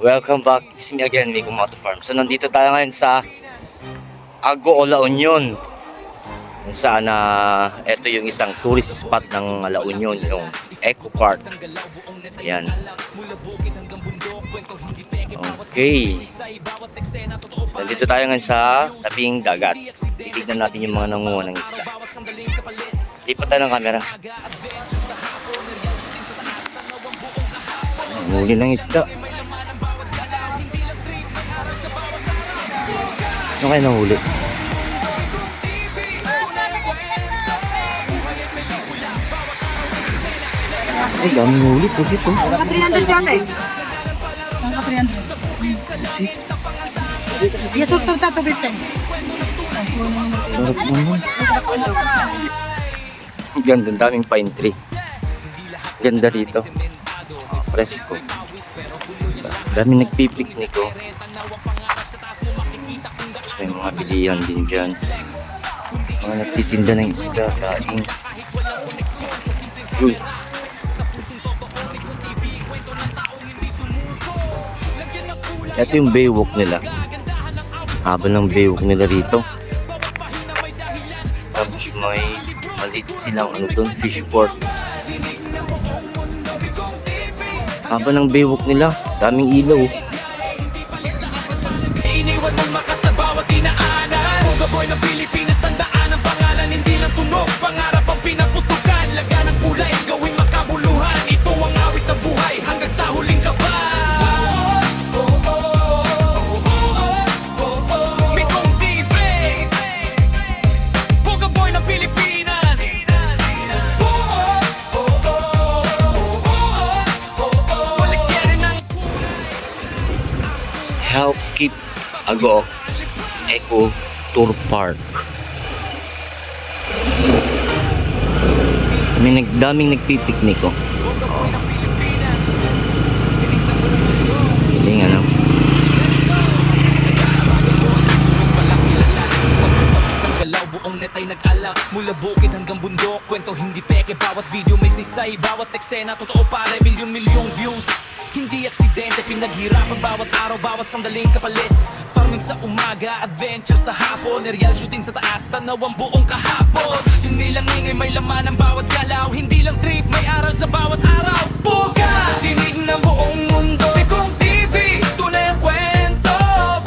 Welcome back, it's me again, Miko Moto Farm. So nandito tayo ngayon sa Ago o La Union, kung saan ito yung isang tourist spot ng La Union, yung Eco Park. Ayan. Okay. Nandito tayo ngayon sa tabing dagat. Titignan natin yung mga nangunguha ng isda. Lipat tayo ng camera. Huli ng isda. Ano kayo nahuli? Ay, daming huli. Pusit oh. Naka 300 yata eh. Naka 300. Pusit. Yes, sir, tato 15. Sarap naman. Ganda, daming pine tree. Ganda dito. Presko. Daming nagpipiknik oh. May mga bilihan din dyan. Mga nagtitinda ng isda, daing. Uy. Ito yung baywalk nila. Haba ng baywalk nila rito. Tapos may maliit silang ano doon, fish port. Haba ng baywalk nila. Daming ilaw. Iniwan mong makasabawat dinaanan. Bogaboy ng Pilipinas, tandaan ang pangalan. Hindi lang tunog, pangarap ang pinaputukan. Laga ng kulay, gawing makabuluhan. Ito ang awit ng buhay hanggang sa huling kaban. Mikong TV, Bogaboy ng Pilipinas. Walikyarin ng Help keep Ago Eco Tour Park. May daming nagpipiknik oh. Galing ano. buong net ay nag-alak. Mula bukid hanggang bundok, kwento hindi peke. Bawat video may sisay, bawat eksena totoo pare. Milyon-milyong views, hindi aksidente. Pinaghirapan bawat araw, bawat sandaling kapalit. Farming sa umaga, adventure sa hapon. Aerial shooting sa taas, tanaw ang buong kahapon. Hindi lang ingay, may laman ang bawat galaw. Hindi lang trip, may aral sa bawat araw. Buga, dinig ng buong mundo. Mikong TV, tunay ang kwento.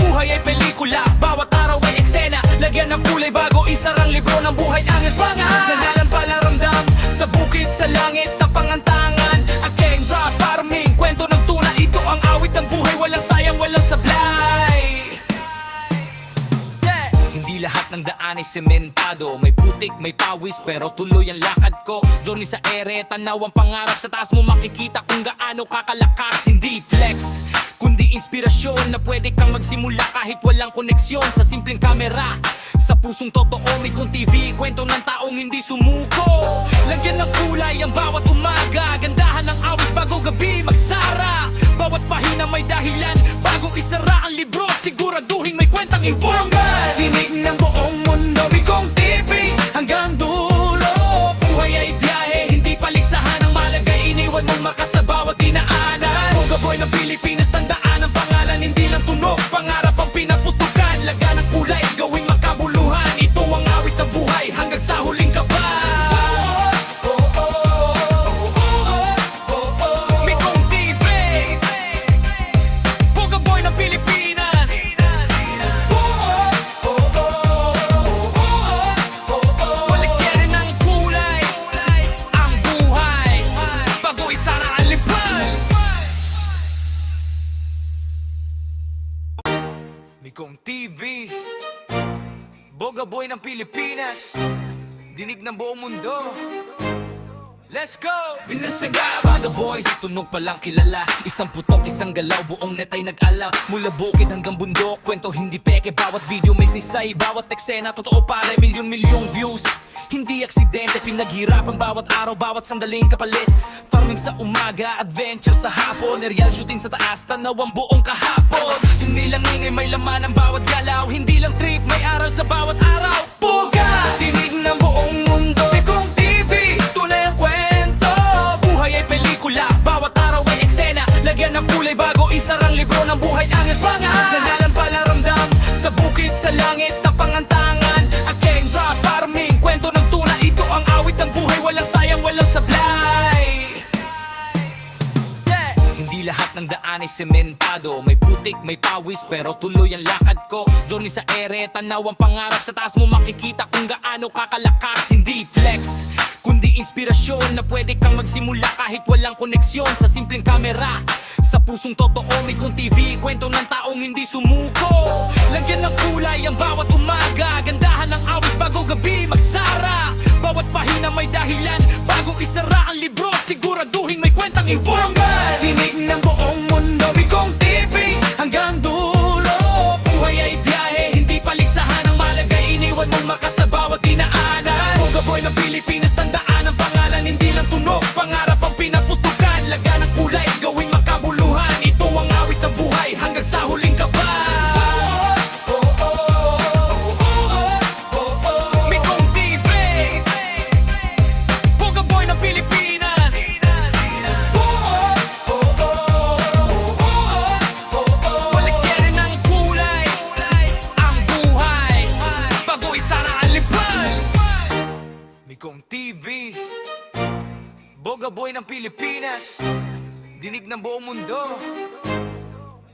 Buhay ay pelikula, bawat araw ay eksena. Lagyan ng kulay bago isarang libro ng buhay ang espangan. Nanalan palaramdam sa bukid sa langit ng pangantangan. Ang Kenja farming, kwento ng tuna. Ito ang awit ng buhay, walang sayang, walang sablay. Hindi lahat ng daan ay sementado. May putik, may pawis, pero tuloy ang lakad ko. Journey sa ere, tanaw ang pangarap. Sa taas mo makikita kung gaano kakalakas. Hindi flex, kundi inspirasyon na pwede kang magsimula kahit walang koneksyon. Sa simpleng kamera, sa pusong totoo, Mikong TV, kwento ng taong hindi sumuko. Lagyan ng kulay ang bawat umaga. Gandahan ng awit bago gabi magsara. Bawat pahina may dahilan bago isara ang libro. Siguraduhin may kwentang iwanan. Dinig ng buong mundo, Mikong TV hanggang dulo. Buhay ay biyahe, hindi paligsahan ang malagay. Iniwan mong marka sa bawat dinaanan. Bogaboy ng Pilipinas, tandaan ang pangalan. Hindi lang tunog, pangarap ang pinaputukan. Laga ng kulay, gawing makabuluhan. Ito ang awit ng buhay hanggang sa huling kaban. Mikong TV, Bogaboy ng Pilipinas. Walikyarin ng kulay, ang buhay bago isara ang lipan. Mikong TV, Bogaboy ng Pilipinas, dinig ng buong mundo. Let's go! Binasaga, Bada Boys, tunog pa lang kilala. Isang putok, isang galaw, buong net ay nag-alaw. Mula bukid hanggang bundok, kwento hindi peke. Bawat video may sisay, bawat eksena totoo pare. Milyon-milyong views, hindi aksidente. Pinaghirapan bawat araw, bawat sandaling kapalit. Farming sa umaga, adventure sa hapon. Aerial shooting sa taas, tanaw ang buong kahapon. Hindi lang ingay, may laman ang bawat galaw. Hindi lang trip, may aral sa bawat araw. Buga, dinig ng buong mundo. Mikong TV, tunay ang kwento. Buhay ay pelikula, bawat araw ay eksena. Lagyan ng ng kulay bago isarang libro ng buhay ang advangan. Ganalan pala ramdam sa bukid sa langit na pangantangan. Akeng rock farming, kwento ng tuna, ito ang awit ng buhay. Walang sayang, walang sablay. Hindi lahat ng daan ay sementado. May putik, may pawis, pero tuloy ang lakad ko. Journey sa ere, tanaw ang pangarap. Sa taas mo makikita kung gaano kakalakas. Hindi flex, kundi inspirasyon na pwede kang magsimula kahit walang koneksyon sa simpleng kamera. Sa pusong totoo may kung TV, kwento ng taong hindi sumuko. Lagyan ng kulay ang bawat umaga, gandahan ng awit bago gabi magsara. Bawat pahina may dahilan, bago isara ang libro, siguraduhin may kwentang iwangan. Tinig ng buong mundo, Bicong TV hanggang dulo. Buhay ay biyahe, hindi paligsahan ang malagay. Iniwan mong makas sa bawat dinaanan. Boga Boy ng Pilipinas, tandaan ang pangalan. Hindi lang tunog, pangarap ang pinaputukan. Laga ng kulay, gawing makabuluhan. Ito ang awit ng buhay hanggang sa huling kaban. Bicong TV, Boga Boy ng Pilipinas. Walagyan ng kulay ang buhay bago isara ang lipan. Bicong TV, Boga Boy ng Pilipinas, dinig ng buong mundo.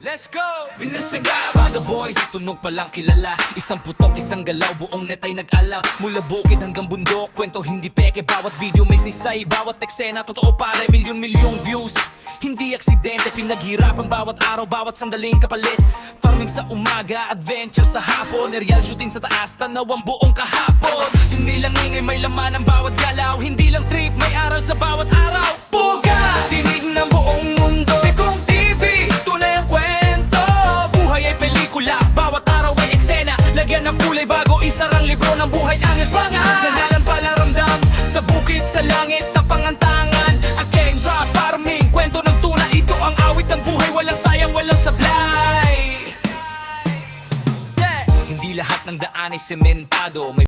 Let's go! Binasaga, Boga Boys, tunog pa lang kilala. Isang putok, isang galaw, buong net ay nag-ala. Mula bukid hanggang bundok, kwento hindi peke. Bawat video may sisay, bawat eksena totoo pare, milyon-milyong views. Hindi aksidente, pinaghirapan bawat araw, bawat sandaling kapalit. Farming sa umaga, adventure sa hapon, aerial shooting sa taas, tanaw ang buong kahapon. Hindi lang ingay, may laman ang bawat galaw. Hindi lang trip, may aral sa bawat araw. Boga! Tinig ng buong mundo, Bicong TV, tunay ang kwento. Buhay ay pelikula, bawat araw ay eksena. Lagyan ng kulay bago isarang libro ng buhay ang advangan. Ganalan pala ramdam sa bukid sa langit na pangantangan. Akeng rock farming, kwento ng tuna, ito ang awit ng buhay. Walang sayang, walang sablay. Hindi lahat ng daan ay sementado. May